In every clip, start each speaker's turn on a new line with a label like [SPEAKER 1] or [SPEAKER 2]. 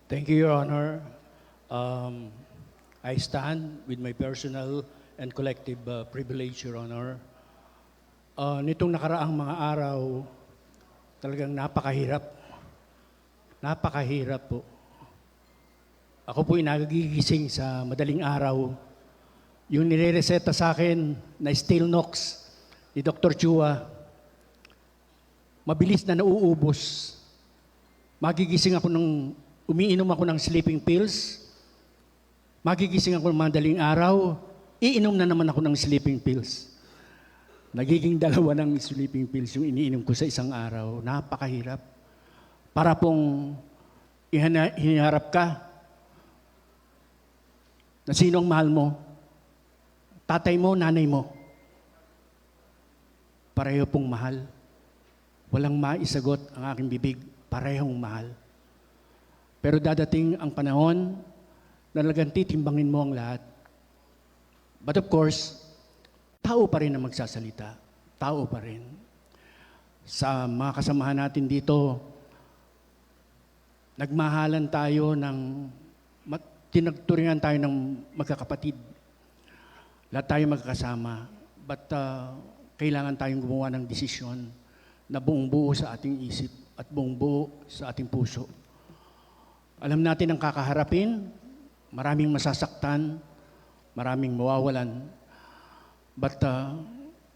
[SPEAKER 1] Thank you, Your Honor. Um, I stand with my personal and collective privilege, Your Honor. Nitong nakaraang mga araw, talagang napakahirap. Napakahirap po. Ako po'y nagigising sa madaling araw. Yung nire-reseta sa akin na Stilnox ni Dr. Chua, mabilis na nauubos. Magigising ako umiinom ako ng sleeping pills. Magigising ako ng madaling araw, iinom na naman ako ng sleeping pills. Nagiging dalawa ng sleeping pills yung iniinom ko sa isang araw. Napakahirap. Para pong hinaharap ka na sino ang mahal mo? Tatay mo, nanay mo. Pareho pong mahal. Walang maisagot ang aking bibig. Parehong mahal. Pero dadating ang panahon na talagang titimbangin mo ang lahat. But of course, tao pa rin ang magsasalita. Tao pa rin. Sa mga kasamahan natin dito, nagmahalan tayo tinagturingan tayo ng magkakapatid. Lahat tayo magkakasama. But kailangan tayong gumawa ng desisyon na buong buo sa ating isip at buong buo sa ating puso. Alam natin ang kakaharapin, maraming masasaktan, maraming mawawalan. But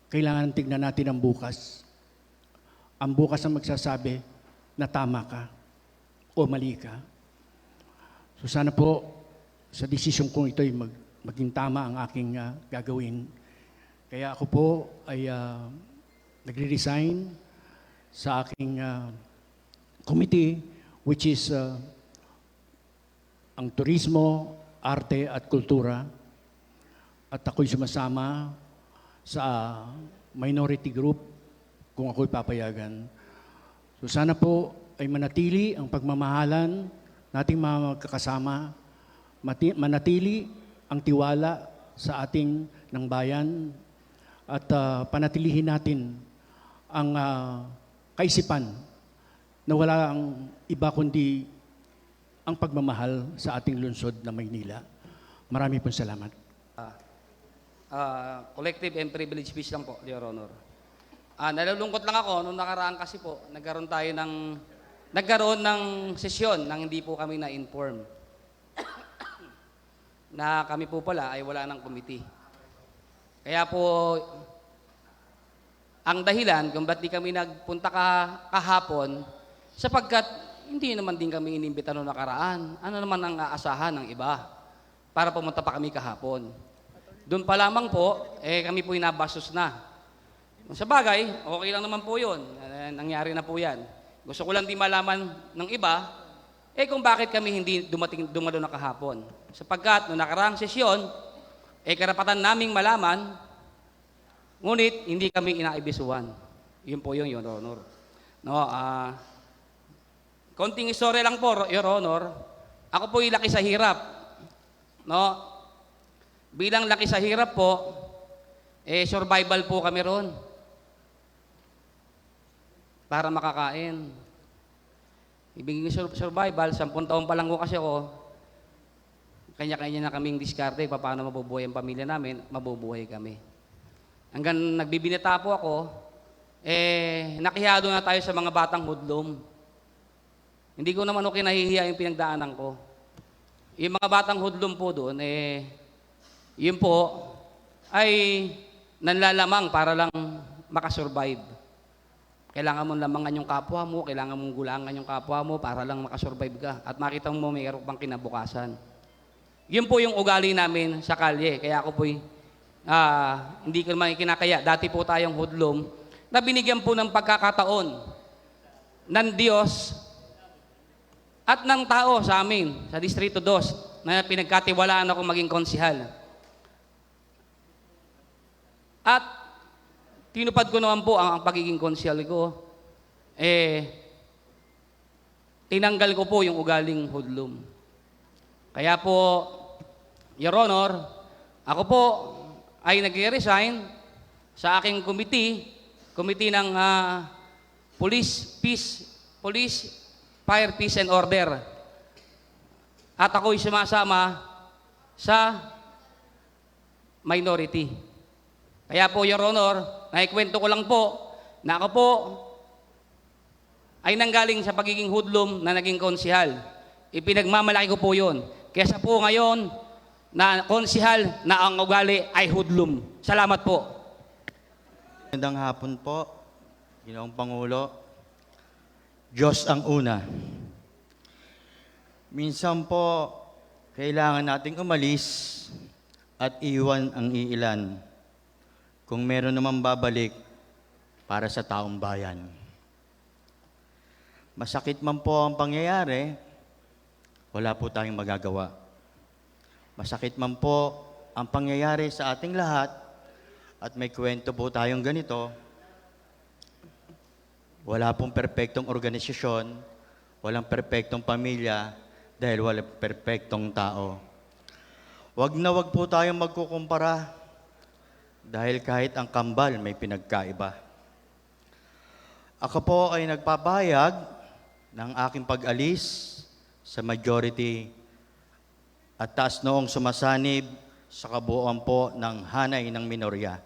[SPEAKER 1] kailangan tignan natin ang bukas. Ang bukas ang magsasabi na tama ka o mali ka. So sana po sa desisyon kong ito'y maging tama ang aking gagawin. Kaya ako po ay nagre-resign sa aking committee, which is ang turismo, arte at kultura. At ako'y sumasama sa minority group kung ako'y papayagan. So sana po ay manatili ang pagmamahalan nating mga magkakasama, manatili ang tiwala sa ating ng bayan at panatilihin natin ang kaisipan na wala ang iba kundi ang pagmamahal sa ating lungsod na Maynila. Marami pong salamat.
[SPEAKER 2] Collective and privilege speech lang po, Your Honor. Nalulungkot lang ako, nung nakaraan kasi po, nagkaroon ng sesyon nang hindi po kami na-inform na kami po pala ay wala ng committee. Kaya po, ang dahilan kung ba't di kami nagpunta kahapon, sapagkat hindi naman din kami inimbita noong nakaraan. Ano naman ang aasahan ng iba para pumunta pa kami kahapon. Doon pa lamang po, kami po inabastos na. Sa bagay, okay lang naman po yun. Nangyari na po yan. Gusto ko lang di malaman ng iba, kung bakit kami hindi dumalo na kahapon. Sapagkat noong nakaraang sesyon, karapatan naming malaman, ngunit hindi kami inaibisuhan. Yun po yung Your Honor. No, konting istorya lang po, Your Honor. Ako po yung laki sa hirap. No? Bilang laki sa hirap po, survival po kami ron. Para makakain. Ibigin survival, 10 taon pa lang ko kasi ako, kanya-kanya na kaming diskarte, paano mabubuhay ang pamilya namin, mabubuhay kami. Hanggang nagbibinita po ako, nakihado na tayo sa mga batang hudlom. Hindi ko naman okay nahihiya yung pinagdaanan ko. Yung mga batang hudlom po doon, yun po, ay nanlalamang para lang makasurvive. Kailangan mong lamangan yung kapwa mo, kailangan mong gulangan yung kapwa mo para lang makasurvive ka. At makita mo mayroon pang kinabukasan. Yun po yung ugali namin sa kalye. Kaya ako po hindi ko naman kinakaya. Dati po tayong hudlom na binigyan po ng pagkakataon ng Diyos at ng tao sa amin, sa Distrito 2, na pinagkatiwalaan ako maging konsihal. At tinupad ko naman po ang pagiging konsihal ko. Tinanggal ko po yung ugaling hudlom. Kaya po, Your Honor, ako po ay nag-resign sa aking committee ng Police, Fire, Peace and Order. at ako'y sumasama sa minority. Kaya po, Your Honor, naikwento ko lang po na ako po ay nanggaling sa pagiging hoodlum na naging konsihal. Ipinagmamalaki ko po yun. Kesa po ngayon na konsihal na ang ugali ay hoodlum. Salamat po.
[SPEAKER 3] Magandang hapon po, Ginoong Pangulo. Diyos ang una. Minsan po, kailangan nating umalis at iwan ang iilan. Kung meron naman babalik para sa taong bayan. Masakit man po ang pangyayari, wala po tayong magagawa. Masakit man po ang pangyayari sa ating lahat, at may kwento po tayong ganito, wala pong perpektong organisasyon, walang perpektong pamilya, dahil walang perpektong tao. Wag na wag po tayong magkukumpara, dahil kahit ang kambal may pinagkaiba. Ako po ay nagpapahayag ng aking pag-alis sa majority at taas noong sumasanib sa kabuuan po ng hanay ng minorya.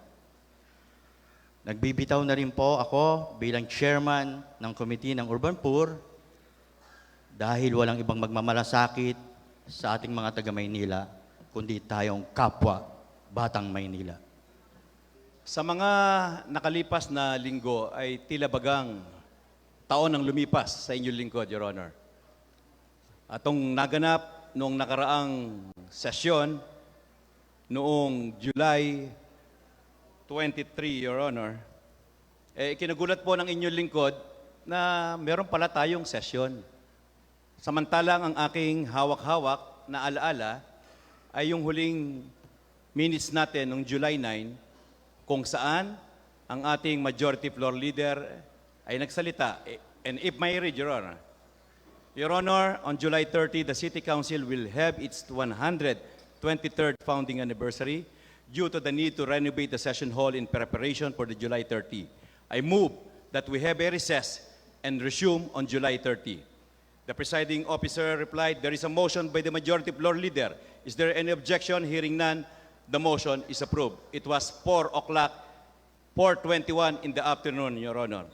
[SPEAKER 3] Nagbibitaw na rin po ako bilang chairman ng Committee ng Urban Poor dahil walang ibang magmamalasakit sa ating mga taga-Maynila kundi tayong kapwa Batang Maynila.
[SPEAKER 4] Sa mga nakalipas na linggo ay tila bagang taon ang lumipas sa inyong lingkod, Your Honor. Atong naganap noong nakaraang sesyon, noong July 23, Your Honor, kinagulat po ng inyong lingkod na meron pala tayong sesyon. Samantalang ang aking hawak-hawak na alaala ay yung huling minutes natin noong July 9, kung saan ang ating majority floor leader ay nagsalita. And if may read, Your Honor. Your Honor, on July 30, the City Council will have its 123rd founding anniversary due to the need to renovate the session hall in preparation for the July 30. I move that we have a recess and resume on July 30. The presiding officer replied, there is a motion by the majority floor leader. Is there any objection? Hearing none, the motion is approved. It was 4 o'clock, 4:21 in the afternoon, Your Honor.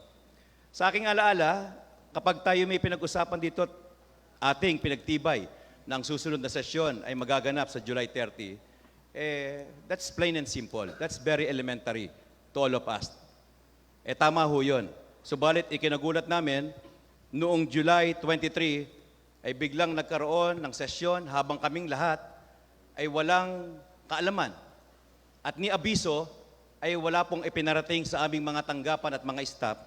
[SPEAKER 4] Sa aking alaala, kapag tayo may pinag-usapan dito, ating pinagtibay na ang susunod na sesyon ay magaganap sa July 30, that's plain and simple. That's very elementary to all of us. Tama ho yun. Subalit, ikinagulat namin, noong July 23, ay biglang nagkaroon ng sesyon habang kaming lahat ay walang kaalaman. At ni abiso ay wala pong ipinarating sa aming mga tanggapan at mga staff.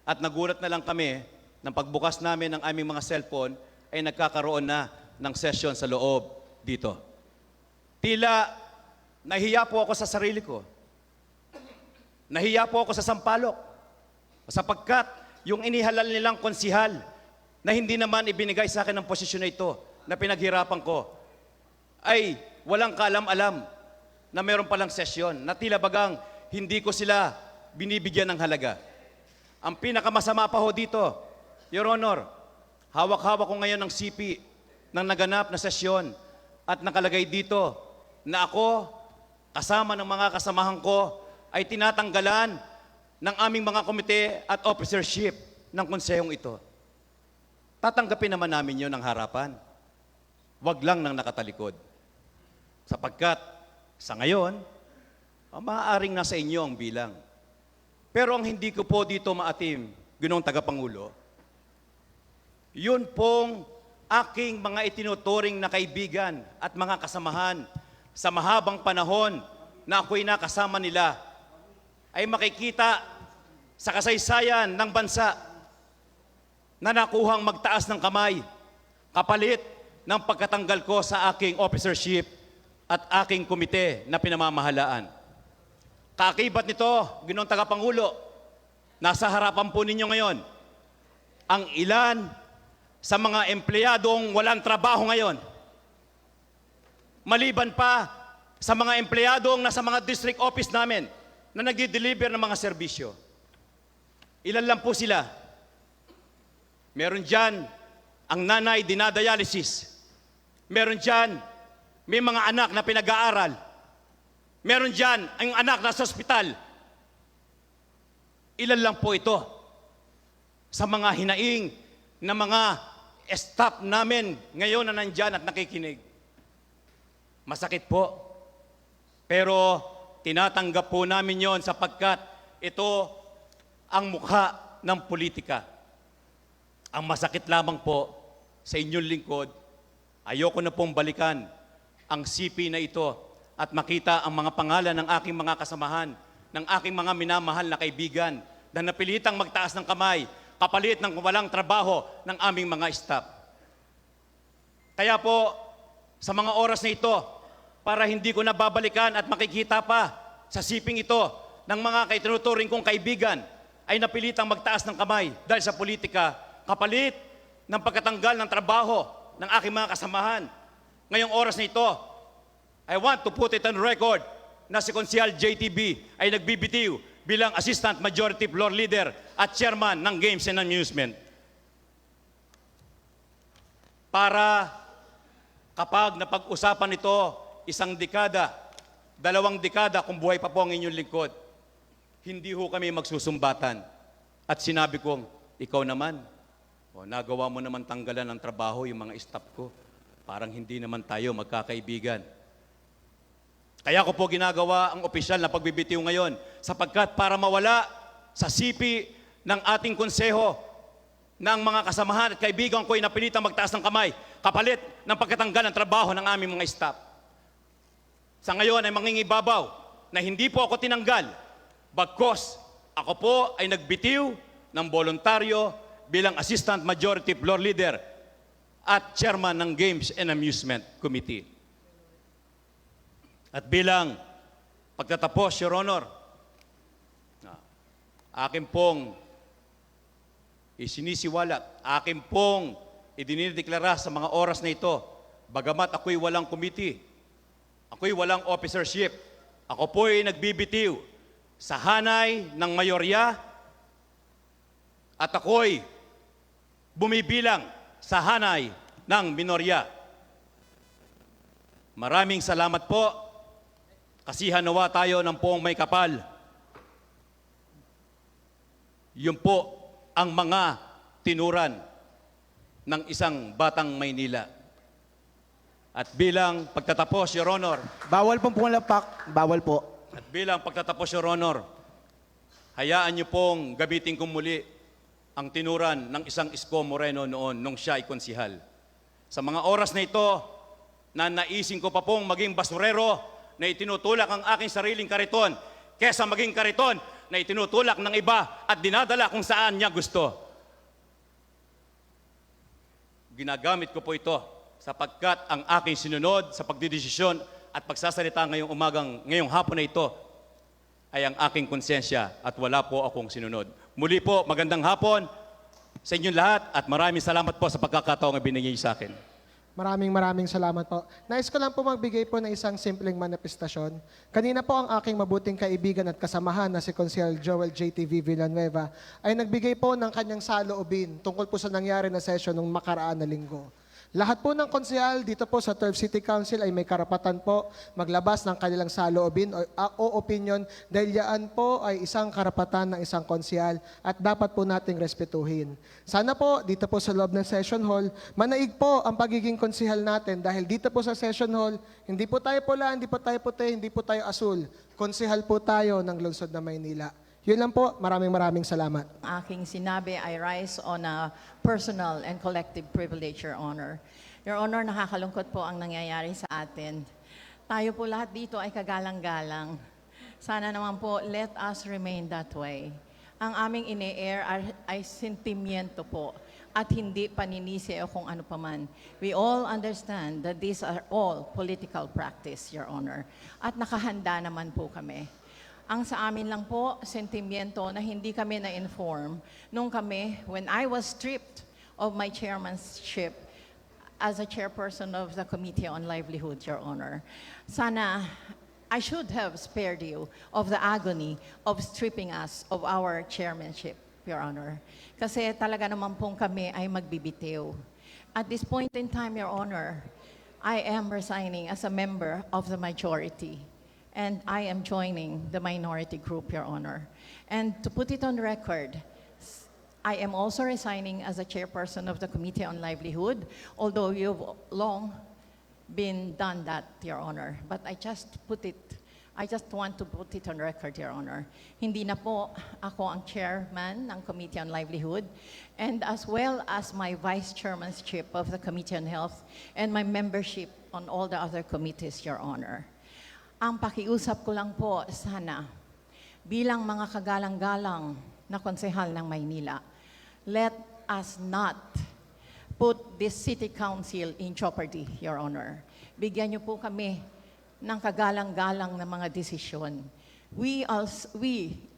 [SPEAKER 4] At nagulat na lang kami ng pagbukas namin ng aming mga cellphone ay nagkakaroon na ng session sa loob dito. Tila nahiya po ako sa sarili ko. Nahiya po ako sa sampalok. Sapagkat yung inihalal nilang konsihal na hindi naman ibinigay sa akin ng posisyon na ito na pinaghirapan ko ay walang kaalam-alam na meron palang sesyon na tila bagang hindi ko sila binibigyan ng halaga. Ang pinakamasama pa ho dito, Your Honor, hawak-hawak ko ngayon ng CP ng naganap na sesyon at nakalagay dito na ako, kasama ng mga kasamahan ko, ay tinatanggalan ng aming mga komite at officership ng konsehong ito. Tatanggapin naman namin yun ng harapan. Wag lang ng nakatalikod. Sapagkat sa ngayon, maaaring nasa inyo ang bilang. Pero ang hindi ko po dito maatim, Ginoong Tagapangulo, yun pong aking mga itinuturing na kaibigan at mga kasamahan sa mahabang panahon na ako'y nakasama nila ay makikita sa kasaysayan ng bansa na nakuhang magtaas ng kamay kapalit ng pagkatanggal ko sa aking officership at aking komite na pinamamahalaan. Kaakibat nito, Ginoong Tagapangulo, nasa harapan po ninyo ngayon ang ilan sa mga empleyadong walang trabaho ngayon. Maliban pa sa mga empleyadong nasa mga district office namin na nagdi-deliver ng mga serbisyo. Ilan lang po sila. Meron dyan ang nanay dinadialysis. Meron dyan, may mga anak na pinag-aaral. Meron dyan, ang anak nasa ospital. Ilan lang po ito sa mga hinaing na mga staff namin ngayon na nandyan at nakikinig. Masakit po. Pero tinatanggap po namin yon sapagkat ito ang mukha ng politika. Ang masakit lamang po sa inyong lingkod, ayoko na pong balikan ang CP na ito at makita ang mga pangalan ng aking mga kasamahan, ng aking mga minamahal na kaibigan na napilitang magtaas ng kamay kapalit ng walang trabaho ng aming mga staff. Kaya po, sa mga oras na ito, para hindi ko na babalikan at makikita pa sa siping ito ng mga tinuturing kong kaibigan ay napilitang magtaas ng kamay dahil sa politika, kapalit ng pagkatanggal ng trabaho ng aking mga kasamahan. Ngayong oras na ito, I want to put it on record na si Konsehal JTB ay nagbibitiw bilang Assistant Majority Floor Leader at Chairman ng Games and Amusement. Para kapag napag-usapan ito, isang dekada, 2 dekada kung buhay pa po ang inyong lingkod, hindi ho kami magsusumbatan. At sinabi kong, ikaw naman, nagawa mo naman tanggalan ng trabaho yung mga staff ko. Parang hindi naman tayo magkakaibigan. Kaya ko po ginagawa ang opisyal na pagbibitiw ngayon sapagkat para mawala sa sipi ng ating konseho ng mga kasamahan at kaibigan ko ay napilitang magtaas ng kamay kapalit ng pagkatanggal ng trabaho ng aming mga staff. Sa ngayon ay mangingibabaw na hindi po ako tinanggal bagkos ako po ay nagbitiw ng voluntaryo bilang Assistant Majority Floor Leader at Chairman ng Games and Amusement Committee. At bilang pagtatapos, Your Honor, akin pong isinisiwalat, akin pong idinideklara sa mga oras na ito, bagamat ako'y walang committee, ako'y walang officership, ako po'y nagbibitiw sa hanay ng mayorya at ako'y bumibilang sa hanay ng minorya. Maraming salamat po. Kasihan nawa tayo ng poong may kapal. Yun po ang mga tinuran ng isang batang Maynila. At bilang pagtatapos, Your Honor,
[SPEAKER 5] Bawal pong pumalapak. Bawal po.
[SPEAKER 4] at bilang pagtatapos, Your Honor, hayaan niyo pong gamitin ko muli ang tinuran ng isang Isko Moreno noon nung siya ay konsihal. Sa mga oras na ito, na naisin ko pa pong maging basurero na itinutulak ang aking sariling kariton kesa maging kariton na itinutulak ng iba at dinadala kung saan niya gusto. Ginagamit ko po ito sapagkat ang aking sinunod sa pagdidesisyon at pagsasalita ngayong hapon na ito ay ang aking konsensya at wala po akong sinunod. Muli po, magandang hapon sa inyong lahat at maraming salamat po sa pagkakataong binigay sa akin.
[SPEAKER 5] Maraming salamat po. Nais ko lang po magbigay po ng isang simpleng manifestasyon. Kanina po ang aking mabuting kaibigan at kasamahan na si Konsehal Joel JTV Villanueva ay nagbigay po ng kanyang saloobin tungkol po sa nangyari na session nung makaraan na linggo. Lahat po ng konsehal dito po sa 12 City Council ay may karapatan po maglabas ng kanilang saloobin o opinion dahil yan po ay isang karapatan ng isang konsehal at dapat po nating respetuhin. Sana po dito po sa loob ng session hall, manaig po ang pagiging konsehal natin dahil dito po sa session hall, hindi po tayo pula, hindi po tayo puti, hindi po tayo asul. Konsehal po tayo ng lungsod na Maynila. Yun lang po. Maraming salamat.
[SPEAKER 6] Aking sinabi, I rise on a personal and collective privilege, Your Honor. Your Honor, nakakalungkot po ang nangyayari sa atin. Tayo po lahat dito ay kagalang-galang. Sana naman po, let us remain that way. Ang aming ine-air ay sentimiento po at hindi paninisi o kung ano paman. We all understand that these are all political practice, Your Honor. At nakahanda naman po kami. Ang sa amin lang po, sentimiento na hindi kami na-inform nung kami, when I was stripped of my chairmanship as a chairperson of the Committee on Livelihood, Your Honor. Sana, I should have spared you of the agony of stripping us of our chairmanship, Your Honor. Kasi talaga naman pong kami ay magbibitiw. At this point in time, Your Honor, I am resigning as a member of the majority, and I am joining the minority group, Your Honor. And to put it on record, I am also resigning as a chairperson of the Committee on Livelihood, although you've long been done that, Your Honor. But I just want to put it on record, Your Honor. Hindi na po ako ang chairman ng Committee on Livelihood, and as well as my vice chairmanship of the Committee on Health and my membership on all the other committees, Your Honor. Ang pakiusap ko lang po sana, bilang mga kagalang-galang na konsehal ng Maynila, let us not put this city council in jeopardy, Your Honor. Bigyan niyo po kami ng kagalang-galang na mga desisyon. We,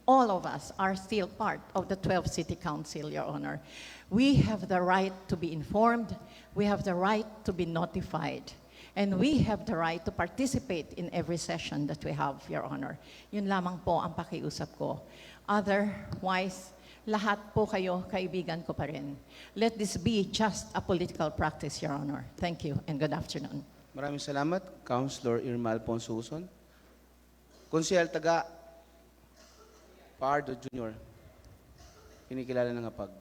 [SPEAKER 6] all of us, are still part of the 12th City Council, Your Honor. We have the right to be informed. We have the right to be notified. And we have the right to participate in every session that we have, Your Honor. Yun lamang po ang pakiusap ko. Otherwise, lahat po kayo, kaibigan ko pa rin. Let this be just a political practice, Your Honor. Thank you and good afternoon.
[SPEAKER 7] Maraming salamat, Councilor Irma Alfonso Uson. Konsehal Taga, Pardo Jr. Kinikilala ng APAG.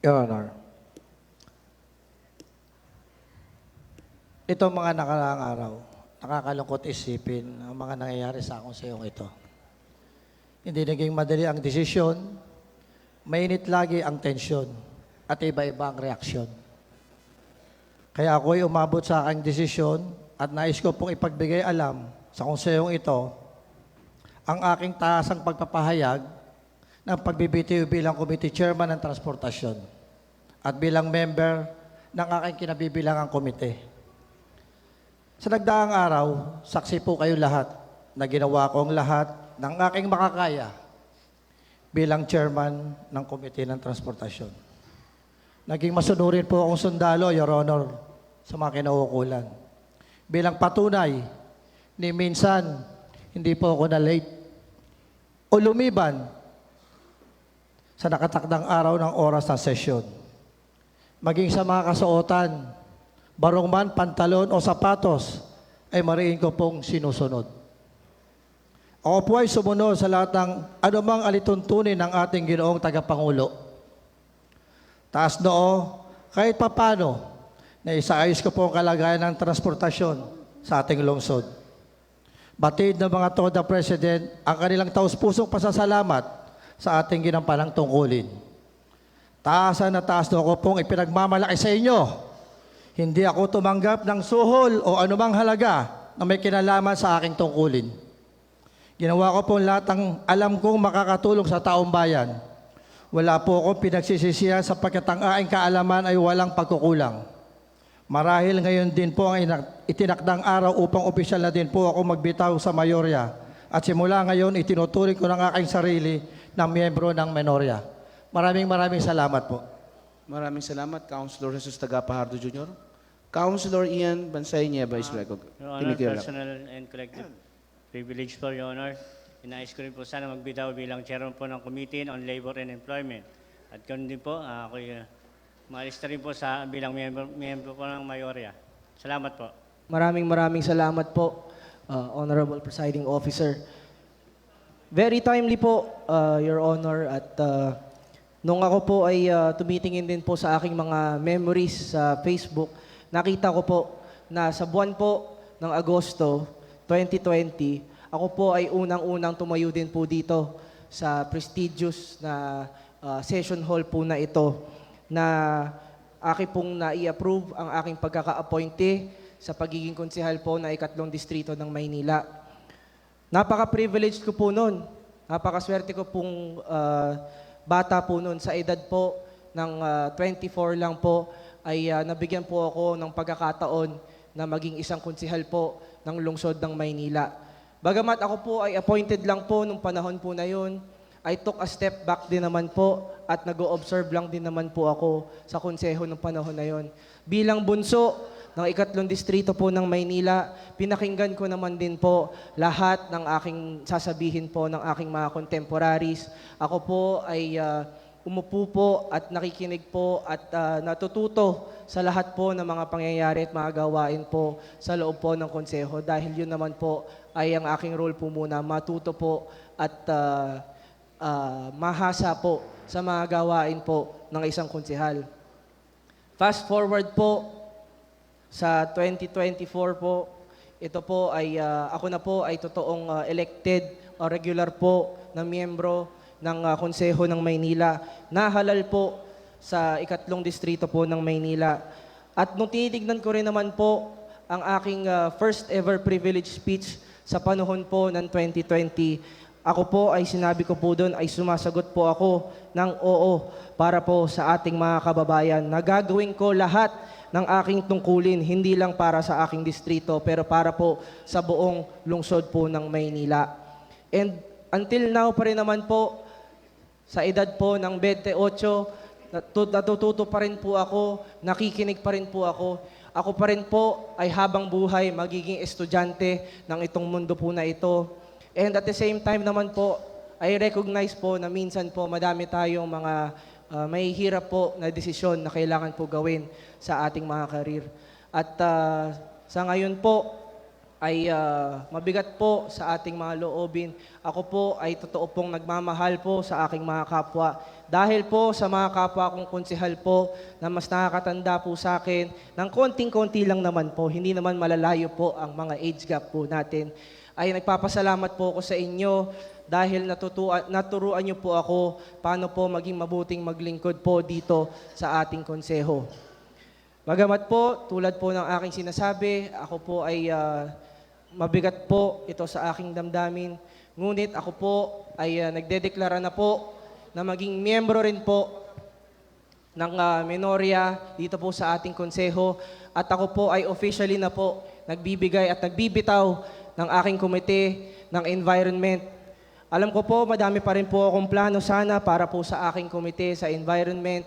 [SPEAKER 8] Your Honor, itong mga nakaraang araw, nakakalungkot isipin ang mga nangyayari sa konsehong ito. Hindi naging madali ang desisyon, mainit lagi ang tensyon, at iba-iba ang reaksyon. Kaya ako'y umabot sa aking desisyon at nais ko pong ipagbigay alam sa konsehong ito ang aking taasang pagpapahayag ng pagbibitiw bilang Committee Chairman ng Transportasyon at bilang member ng aking kinabibilangang komite. Sa nagdaang araw, saksi po kayo lahat na ginawa ko ang lahat ng aking makakaya bilang chairman ng Komite ng Transportasyon. Naging masunurin po akong sundalo, Your Honor, sa mga kinauukulan. Bilang patunay, ni minsan, hindi po ako na-late o lumiban sa nakatakdang araw ng oras ng sesyon. Maging sa mga kasuotan, barong man, pantalon o sapatos, ay mariin ko pong sinusunod. Ako po ay sumunod sa lahat ng anumang alituntunin ng ating Ginoong Tagapangulo. Taas noo, kahit papano, na isaayos ko po ang kalagayan ng transportasyon sa ating lungsod. Batid ng mga Toda President ang kanilang taus-pusong pasasalamat sa ating ginampanang tungkulin. Taasan na taas noo ko pong ipinagmamalaki sa inyo. Hindi ako tumanggap ng suhol o anumang halaga na may kinalaman sa aking tungkulin. Ginawa ko po lahat ng alam kong makakatulong sa taong bayan. Wala po akong pinagsisisihan sapagkat ang aking kaalaman ay walang pagkukulang. Marahil ngayon din po ang itinakdang araw upang opisyal na din po ako magbitaw sa mayorya. At simula ngayon, itinuturing ko ng aking sarili na miyembro ng menorya. Maraming salamat po.
[SPEAKER 7] Maraming salamat, Councilor Jesus Taga Pajardo Jr. Councilor Ian Bansay Nieva is recognized.
[SPEAKER 9] Your Honor, personal and collective privilege po, Your Honor. Inais ko rin po sana magbitaw bilang chairman po ng Committee on Labor and Employment. At ganoon din po, ako'y maalista rin po sa bilang miyembro po ng Mayorya. Salamat po.
[SPEAKER 10] Maraming salamat po, Honorable Presiding Officer. Very timely po, Your Honor, at nung ako po ay tumitingin din po sa aking mga memories sa Facebook, nakita ko po na sa buwan po ng Agosto 2020, ako po ay unang-unang tumayo din po dito sa prestigious na session hall po na ito na aking pong nai-approve ang aking pagkaka-appointe sa pagiging konsehal po na 3 distrito ng Maynila. Napaka-privileged ko po noon. Napakaswerte ko pong bata po noon. Sa edad po ng 24 lang po ay nabigyan po ako ng pagkakataon na maging isang konsehal po ng lungsod ng Maynila. Bagamat ako po ay appointed lang po nung panahon po na yun, I took a step back din naman po at nag-o-observe lang din naman po ako sa konseho nung panahon na yun. Bilang bunso ng 3 distrito po ng Maynila, pinakinggan ko naman din po lahat ng aking sasabihin po ng aking mga contemporaries. Ako po ay umupo po at nakikinig po at natututo sa lahat po ng mga pangyayari at mga gawain po sa loob po ng konseho dahil yun naman po ay ang aking role po muna, matuto po at mahasa po sa mga gawain po ng isang konsehal. Fast forward po sa 2024 po, ito po ay ako na po ay totoong elected o regular po na miyembro ng Konseho ng Maynila. Nahalal po sa 3 distrito po ng Maynila. At nung tinitignan ko rin naman po ang aking first ever privilege speech sa panahon po ng 2020, ako po ay sinabi ko po doon ay sumasagot po ako ng oo para po sa ating mga kababayan. Nagagawin ko lahat ng aking tungkulin, hindi lang para sa aking distrito, pero para po sa buong lungsod po ng Maynila. And until now pa rin naman po, sa edad po ng 28, natututo pa rin po ako, nakikinig pa rin po ako. Ako pa rin po ay habang buhay magiging estudyante ng itong mundo po na ito. And at the same time naman po, I recognize po na minsan po madami tayong mga may hirap po na desisyon na kailangan po gawin sa ating mga karir. At sa ngayon po, ay mabigat po sa ating mga loobin. Ako po ay totoo pong nagmamahal po sa aking mga kapwa. Dahil po sa mga kapwa kong konsehal po na mas nakakatanda po sa akin, ng konting-konti lang naman po, hindi naman malalayo po ang mga age gap po natin, ay nagpapasalamat po ako sa inyo dahil naturuan niyo po ako paano po maging mabuting maglingkod po dito sa ating konseho. Bagamat po, tulad po ng aking sinasabi, ako po ay mabigat po ito sa aking damdamin. Ngunit ako po ay nagdedeklara na po na maging miyembro rin po ng Menoria dito po sa ating konseho. At ako po ay officially na po nagbibigay at nagbibitaw ng aking komite ng environment. Alam ko po, madami pa rin po akong plano sana para po sa aking komite sa environment.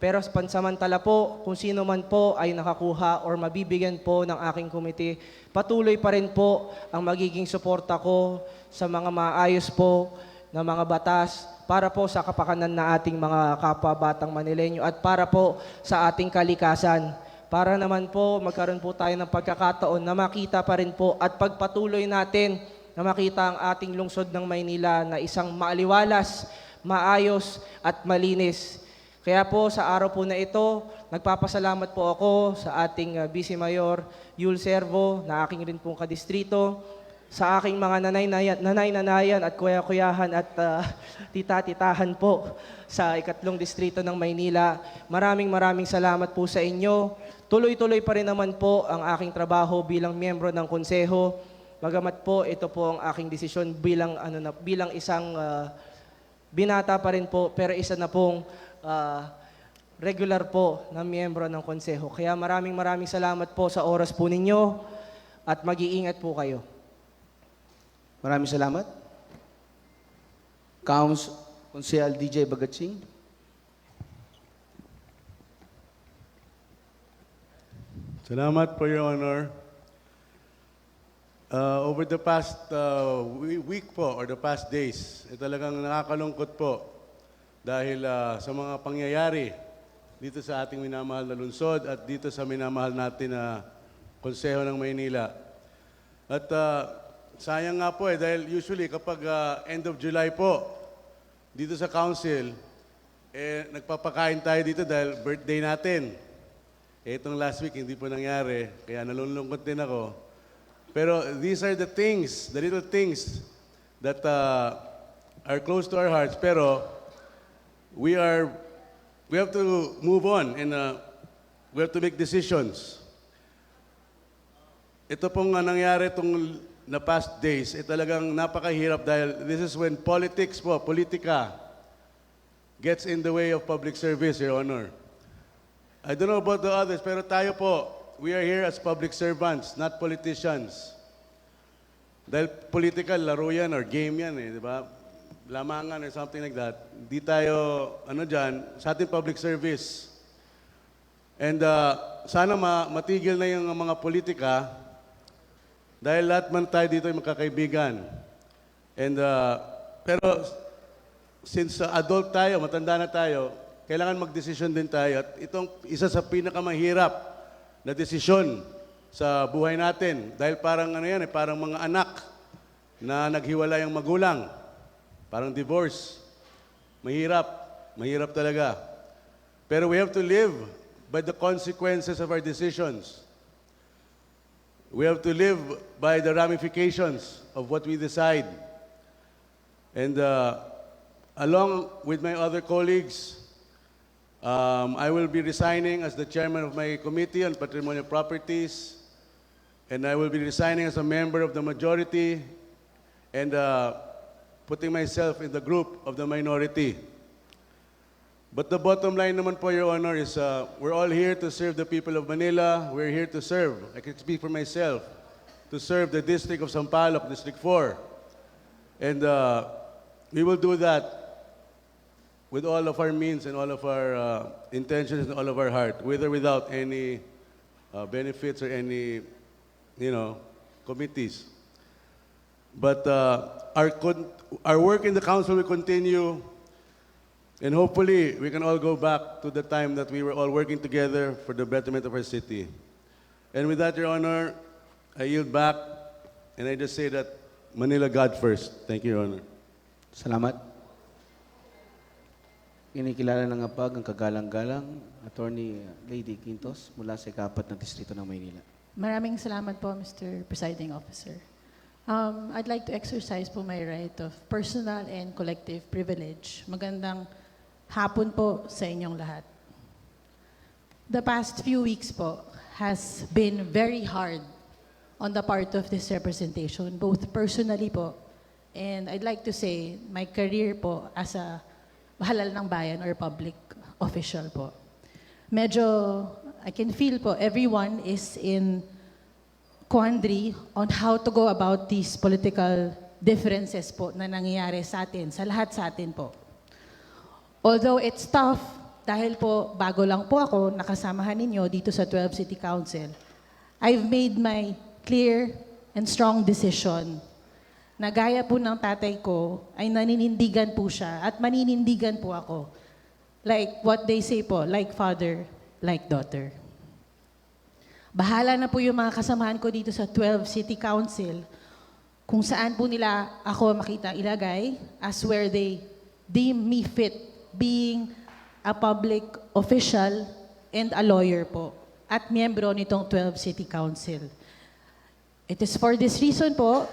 [SPEAKER 10] Pero pansamantala po, kung sino man po ay nakakuha or mabibigyan po ng aking komite, patuloy pa rin po ang magiging suporta ko sa mga maayos po na mga batas para po sa kapakanan na ating mga kapwa-batang Manileño at para po sa ating kalikasan. Para naman po magkaroon po tayo ng pagkakataon na makita pa rin po at pagpatuloy natin na makita ang ating lungsod ng Maynila na isang maaliwalas, maayos at malinis. Kaya po sa araw po na ito, nagpapasalamat po ako sa ating Vice Mayor Yul Servo na aking rin pong kadistrito, sa aking mga nanay-nanayan at kuya-kuyahan at tita-titahan po sa 3 distrito ng Maynila. Maraming salamat po sa inyo. Tuloy-tuloy pa rin naman po ang aking trabaho bilang miyembro ng konseho. Bagamat po ito po ang aking desisyon bilang isang binata pa rin po, pero isa na pong regular po na miyembro ng konseho. Kaya maraming salamat po sa oras po ninyo at mag-iingat po kayo.
[SPEAKER 7] Maraming salamat. Konsehal DJ Bagatsing.
[SPEAKER 11] Salamat po, Your Honor. Over the past week po, or the past days, talagang nakakalungkot po dahil sa mga pangyayari dito sa ating minamahal na lungsod at dito sa minamahal natin na Konseho ng Maynila. At sayang nga po dahil usually kapag end of July po, dito sa council, nagpapakain tayo dito dahil birthday natin. Itong last week hindi po nangyari, kaya nalulungkot din ako. Pero these are the things, the little things that are close to our hearts. Pero we have to move on and we have to make decisions. Ito pong nangyari itong na past days, talagang napakahirap dahil this is when politika gets in the way of public service, Your Honor. I don't know about the others, pero tayo po, we are here as public servants, not politicians. Dahil political, laro yan or game yan di ba? Lamangan or something like that. Di tayo, sa ating public service. And sana matigil na yung mga politika dahil lahat man tayo dito ay magkakaibigan. And, pero since adult tayo, matanda na tayo, kailangan magdesisyon din tayo. At itong isa sa pinakamahirap na desisyon sa buhay natin. Dahil parang ano yan, parang mga anak na naghiwalay ang magulang. Parang divorce. Mahirap. Mahirap talaga. Pero we have to live by the consequences of our decisions. We have to live by the ramifications of what we decide. And along with my other colleagues, I will be resigning as the chairman of my committee on patrimonial properties, and I will be resigning as a member of the majority and putting myself in the group of the minority. But the bottom line naman po, Your Honor, is we're all here to serve the people of Manila. We're here to serve, I can speak for myself, to serve the District of Sampaloc, District 4. And we will do that with all of our means and all of our intentions and all of our heart, with or without any benefits or any, committees. But our work in the council will continue. And hopefully, we can all go back to the time that we were all working together for the betterment of our city. And with that, Your Honor, I yield back, and I just say that Manila God first. Thank you, Your Honor.
[SPEAKER 7] Salamat. Kinikilala ng APAG ang kagalang-galang Attorney Lady Quintos mula sa ikapat na distrito ng Maynila.
[SPEAKER 6] Maraming salamat po, Mr. Presiding Officer. I'd like to exercise po my right of personal and collective privilege. Magandang hapon po sa inyong lahat. The past few weeks po has been very hard on the part of this representation, both personally po, and I'd like to say my career po as a halal ng bayan or public official po. Medyo, I can feel po, everyone is in quandary on how to go about these political differences po na nangyayari sa atin, sa lahat sa atin po. Although it's tough, dahil po bago lang po ako nakasamahan ninyo dito sa 12 City Council, I've made my clear and strong decision na gaya po ng tatay ko ay naninindigan po siya at maninindigan po ako. Like what they say po, like father, like daughter. Bahala na po yung mga kasamahan ko dito sa 12 City Council kung saan po nila ako makita ilagay as where they deem me fit, being a public official and a lawyer po at miyembro nitong 12 City Council. It is for this reason po,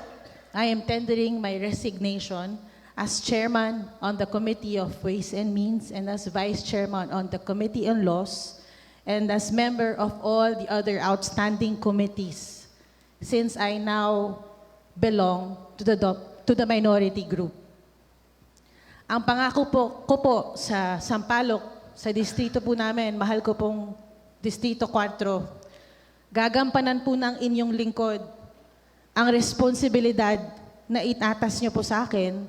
[SPEAKER 6] I am tendering my resignation as chairman on the Committee of Ways and Means and as vice chairman on the Committee on Laws and as member of all the other outstanding committees since I now belong to the minority group. Ang pangako ko po sa Sampaloc, sa distrito po namin, mahal ko pong Distrito 4, gagampanan po ng inyong lingkod ang responsibilidad na itatas niyo po sa akin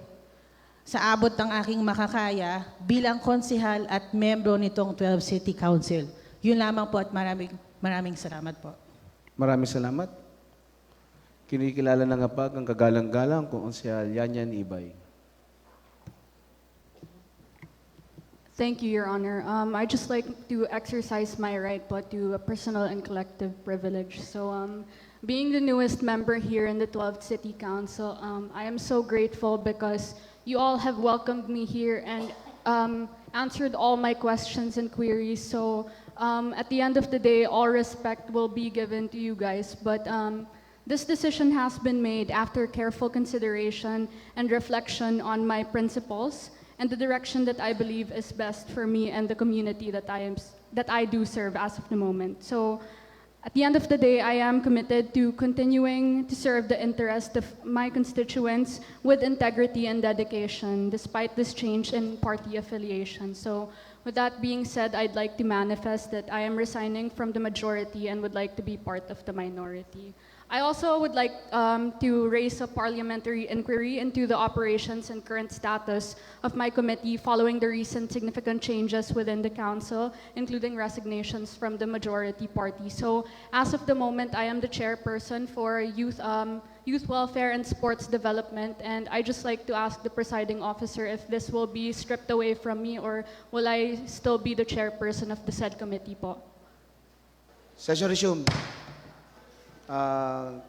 [SPEAKER 6] sa abot ng aking makakaya bilang konsihal at membro nitong 12 City Council. Yun lamang po at maraming salamat po.
[SPEAKER 7] Maraming salamat. Kinikilala ng APAG ang kagalang-galang kung Konsehal Yanyan Ibay.
[SPEAKER 12] Thank you, Your Honor. I just like to exercise my right, but to a personal and collective privilege. So, being the newest member here in the 12th City Council, I am so grateful because you all have welcomed me here and answered all my questions and queries. So, at the end of the day, all respect will be given to you guys. But this decision has been made after careful consideration and reflection on my principles and the direction that I believe is best for me and the community that I do serve as of the moment. So, at the end of the day, I am committed to continuing to serve the interest of my constituents with integrity and dedication, despite this change in party affiliation. So, with that being said, I'd like to manifest that I am resigning from the majority and would like to be part of the minority. I also would like to raise a parliamentary inquiry into the operations and current status of my committee following the recent significant changes within the council, including resignations from the majority party. So, as of the moment, I am the chairperson for Youth youth welfare and sports development. And I just like to ask the presiding officer if this will be stripped away from me or will I still be the chairperson of the said committee po?
[SPEAKER 7] Session resume.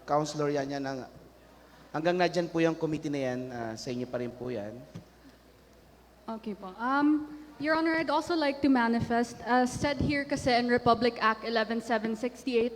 [SPEAKER 7] Councilor Yanyan, hanggang nadyan po yung committee na yan, sa inyo pa rin po yan.
[SPEAKER 12] Okay po. Your Honor, I'd also like to manifest, as said here kasi in Republic Act 11768,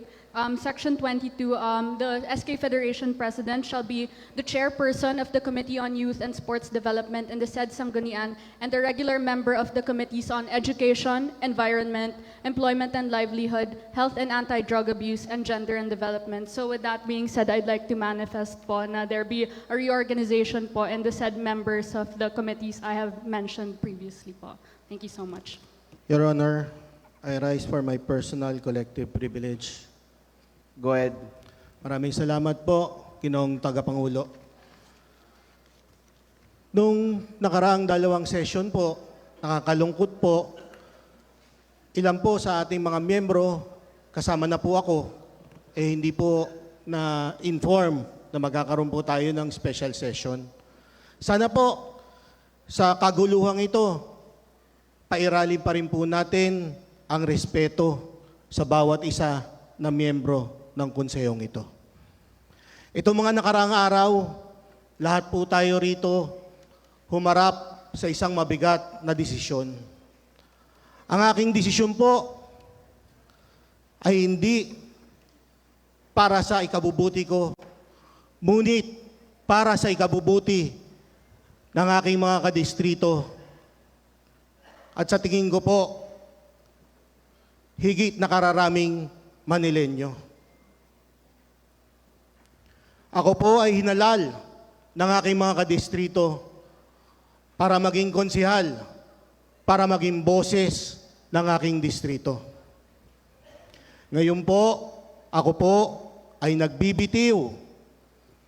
[SPEAKER 12] Section 22, the SK Federation President shall be the chairperson of the Committee on Youth and Sports Development in the said Sanggunian and the regular member of the committees on Education, Environment, Employment and Livelihood, Health and Anti-Drug Abuse, and Gender and Development. So with that being said, I'd like to manifest po na there be a reorganization po in the said members of the committees I have mentioned previously po. Thank you so much.
[SPEAKER 13] Your Honor, I rise for my personal collective privilege.
[SPEAKER 7] Go ahead.
[SPEAKER 13] Maraming salamat po, Ginoong Tagapangulo. Nung nakaraang 2 session po, nakakalungkot po, ilan po sa ating mga miyembro, kasama na po ako, hindi po na-inform na magkakaroon po tayo ng special session. Sana po, sa kaguluhang ito, pairalin pa rin po natin ang respeto sa bawat isa na miyembro ng konsehong ito. Itong mga nakaraang araw, lahat po tayo rito humarap sa isang mabigat na desisyon. Ang aking desisyon po ay hindi para sa ikabubuti ko, ngunit para sa ikabubuti ng aking mga kadistrito. At sa tingin ko po, higit na kararaming Manilenyo. Ako po ay hinalal ng aking mga kadistrito para maging konsihal, para maging boses ng aking distrito. Ngayon po, ako po ay nagbibitiw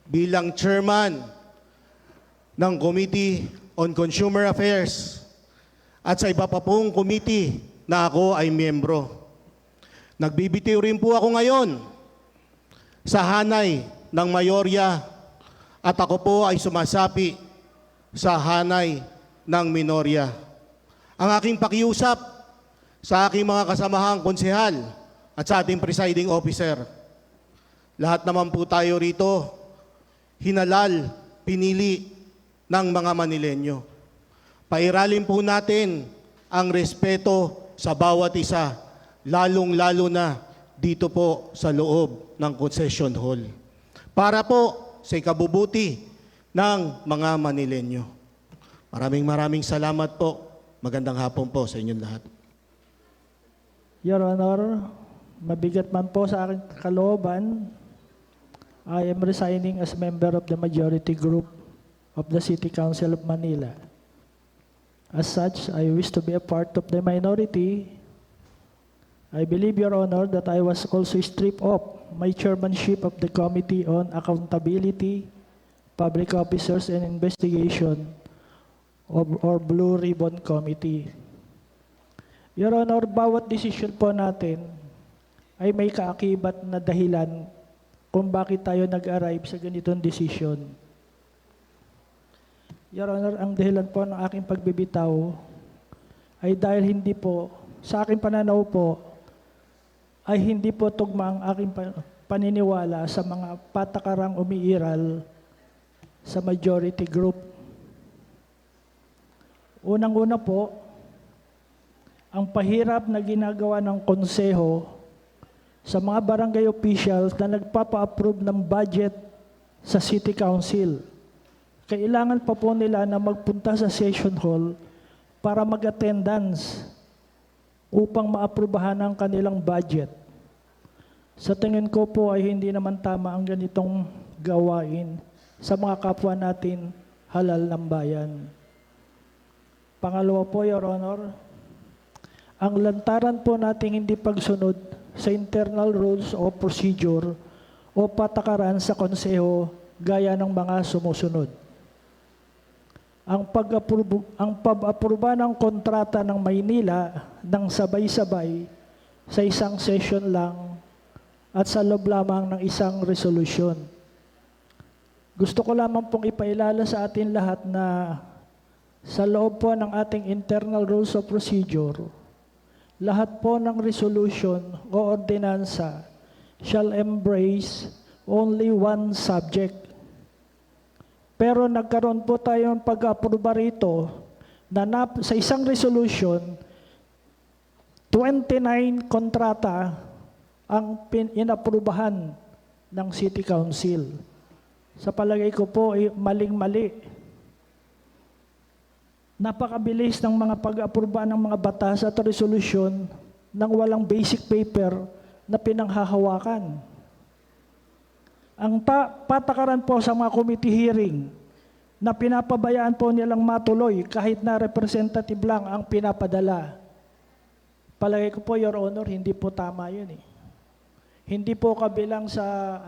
[SPEAKER 13] bilang chairman ng Committee on Consumer Affairs at sa iba pa pong committee na ako ay miyembro. Nagbibitiw rin po ako ngayon sa hanay ng mayorya at ako po ay sumasapi sa hanay ng minorya. Ang aking pakiusap sa aking mga kasamahang konsehal at sa ating presiding officer, lahat naman po tayo rito hinalal, pinili ng mga Manilenyo. Pairalin po natin ang respeto sa bawat isa, lalong-lalo na dito po sa loob ng concession hall. Para po sa ikabubuti ng mga Manilenyo. Maraming salamat po. Magandang hapon po sa inyong lahat.
[SPEAKER 14] Your Honor, mabigat man po sa aking kalooban, I am resigning as member of the majority group of the City Council of Manila. As such, I wish to be a part of the minority. I believe, Your Honor, that I was also stripped of my chairmanship of the Committee on Accountability, Public Officers and Investigation, or Blue Ribbon Committee. Your Honor, bawat desisyon po natin ay may kaakibat na dahilan kung bakit tayo nag-arrive sa ganitong desisyon. Your Honor, ang dahilan po ng aking pagbibitaw ay dahil hindi po, sa aking pananaw po, ay hindi po tugma ang aking paniniwala sa mga patakarang umiiral sa majority group. Unang-una po, ang pahirap na ginagawa ng konseho sa mga barangay officials na nagpapa-approve ng budget sa City Council. Kailangan pa po nila na magpunta sa session hall para mag-attendance upang maaprubahan ang kanilang budget. Sa tingin ko po ay hindi naman tama ang ganitong gawain sa mga kapwa natin halal ng bayan. Pangalawa po, Your Honor, ang lantaran po nating hindi pagsunod sa internal rules o procedure o patakaran sa konseho gaya ng mga sumusunod. Ang pag-aproba ng kontrata ng Maynila ng sabay-sabay sa isang session lang at sa loob lamang ng isang resolusyon. Gusto ko lamang pong ipailala sa atin lahat na sa loob po ng ating internal rules of procedure, lahat po ng resolution o ordinansa shall embrace only one subject. Pero nagkaroon po tayo ng pag-aproba rito na sa isang resolution, 29 kontrata ang inaprubahan ng City Council. Sa palagay ko po, maling-mali. Napakabilis ng mga pag-aproba ng mga batas at resolusyon nang walang basic paper na pinanghahawakan. Ang patakaran po sa mga committee hearing na pinapabayaan po nilang matuloy kahit na representative lang ang pinapadala. Palagay ko po, Your Honor, hindi po tama yun eh. Hindi po kabilang sa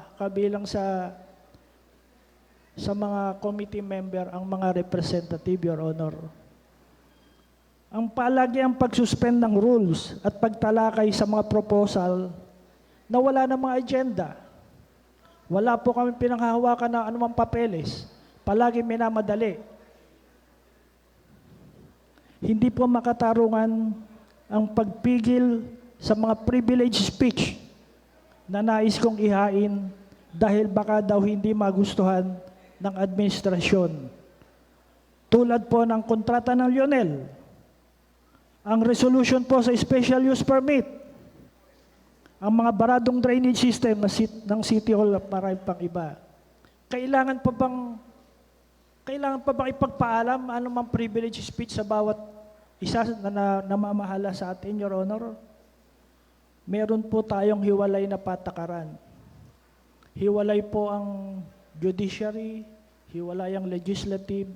[SPEAKER 14] mga committee member ang mga representative, Your Honor. Ang palagi ang pagsuspend ng rules at pagtalakay sa mga proposal na wala na mga agenda. Wala po kami pinanghahawakan ng anumang papeles. Palagi minamadali. Hindi po makatarungan ang pagpigil sa mga privilege speech na nais kong ihain dahil baka daw hindi magustuhan ng administrasyon. Tulad po ng kontrata ng Lionel, ang resolution po sa special use permit, ang mga baradong drainage system ng City Hall at marami pang iba. Kailangan pa bang ipagpaalam anumang privilege speech sa bawat isa na namamahala sa atin, Your Honor? Meron po tayong hiwalay na patakaran. Hiwalay po ang judiciary, hiwalay ang legislative,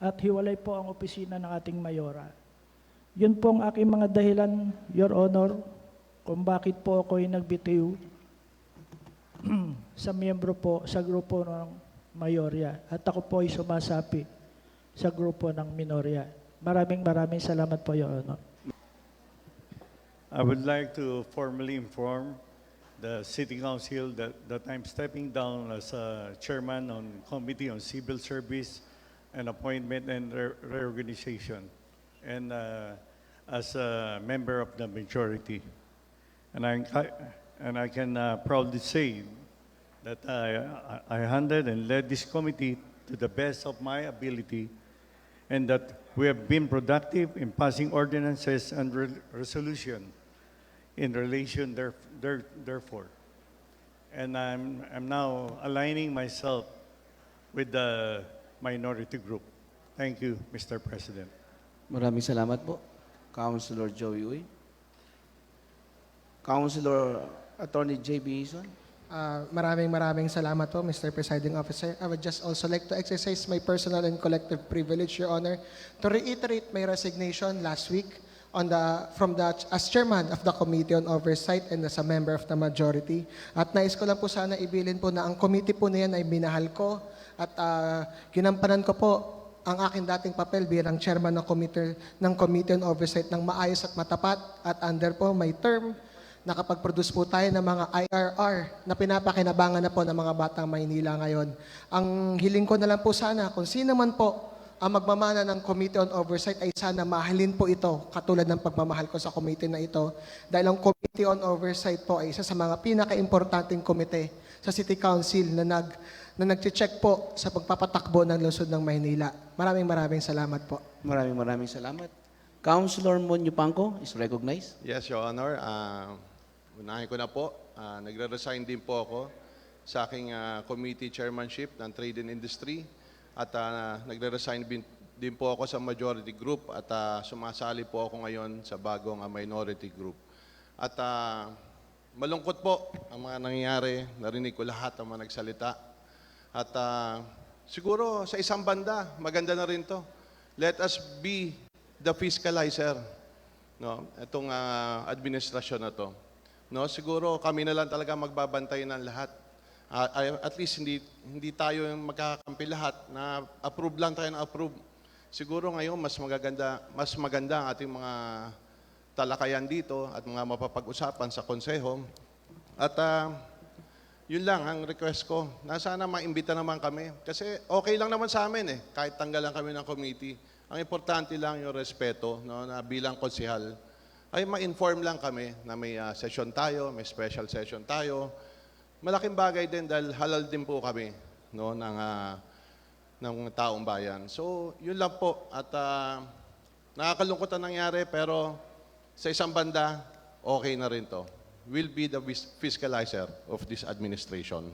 [SPEAKER 14] at hiwalay po ang opisina ng ating mayora. Yun po ang aking mga dahilan, Your Honor, kung bakit po ako'y nagbitiw sa miyembro po sa grupo ng mayorya. At ako po ay sumasapi sa grupo ng minorya. Maraming salamat po, Your Honor.
[SPEAKER 15] I would like to formally inform the City Council that I'm stepping down as a chairman on Committee on Civil Service and Appointment and Reorganization, and as a member of the majority. And I can proudly say that I handled and led this committee to the best of my ability, and that we have been productive in passing ordinances and resolution in relation therefore. And I'm now aligning myself with the minority group. Thank you, Mr. President.
[SPEAKER 7] Maraming salamat po, Councilor Joey Uy. Councilor Attorney J.B. Hison.
[SPEAKER 5] Maraming salamat po, Mr. Presiding Officer. I would just also like to exercise my personal and collective privilege, Your Honor, to reiterate my resignation last week as chairman of the Committee on Oversight and as a member of the majority. At nais ko lang po sana ibilin po na ang committee po na yan ay minahal ko at ginampanan ko po ang aking dating papel bilang chairman ng Committee on Oversight ng maayos at matapat, at under po my term, nakapag-produce po tayo ng mga IRR na pinapakinabangan na po ng mga batang Maynila ngayon. Ang hiling ko na lang po sana, kung sino man po ang magmamana ng Committee on Oversight, ay sana mahalin po ito katulad ng pagmamahal ko sa committee na ito. Dahil ang Committee on Oversight po ay isa sa mga pinaka-importanting komite sa City Council na nag-check po sa pagpapatakbo ng lungsod ng Maynila. Maraming salamat po.
[SPEAKER 7] Maraming salamat. Councilor Monyo Pangco is recognized.
[SPEAKER 16] Yes, Your Honor. Unahin ko na po. Nagre-resign din po ako sa aking committee chairmanship ng Trade and Industry. At nagre-resign din po ako sa majority group at sumasali po ako ngayon sa bagong minority group. At malungkot po ang mga nangyayari. Narinig ko lahat ang mga nagsalita. At siguro sa isang banda, maganda na rin to. Let us be the fiscalizer, no? Itong administrasyon na to. No, siguro kami na lang talaga magbabantay ng lahat. At least hindi tayo magkakampi lahat na approve lang tayo ng approve. Siguro ngayon mas maganda ang ating mga talakayan dito at mga mapapag-usapan sa konseho. At yun lang ang request ko. Na sana maimbita naman kami. Kasi okay lang naman sa amin kahit tanggalan kami ng committee. Ang importante lang yung respeto, no, na bilang konsihal, ay ma-inform lang kami na may session tayo, may special session tayo. Malaking bagay din dahil halal din po kami, no, ng taong bayan. So, yun lang po. At nakakalungkot ang nangyari, pero sa isang banda, okay na rin to. Will be the fiscalizer of this administration.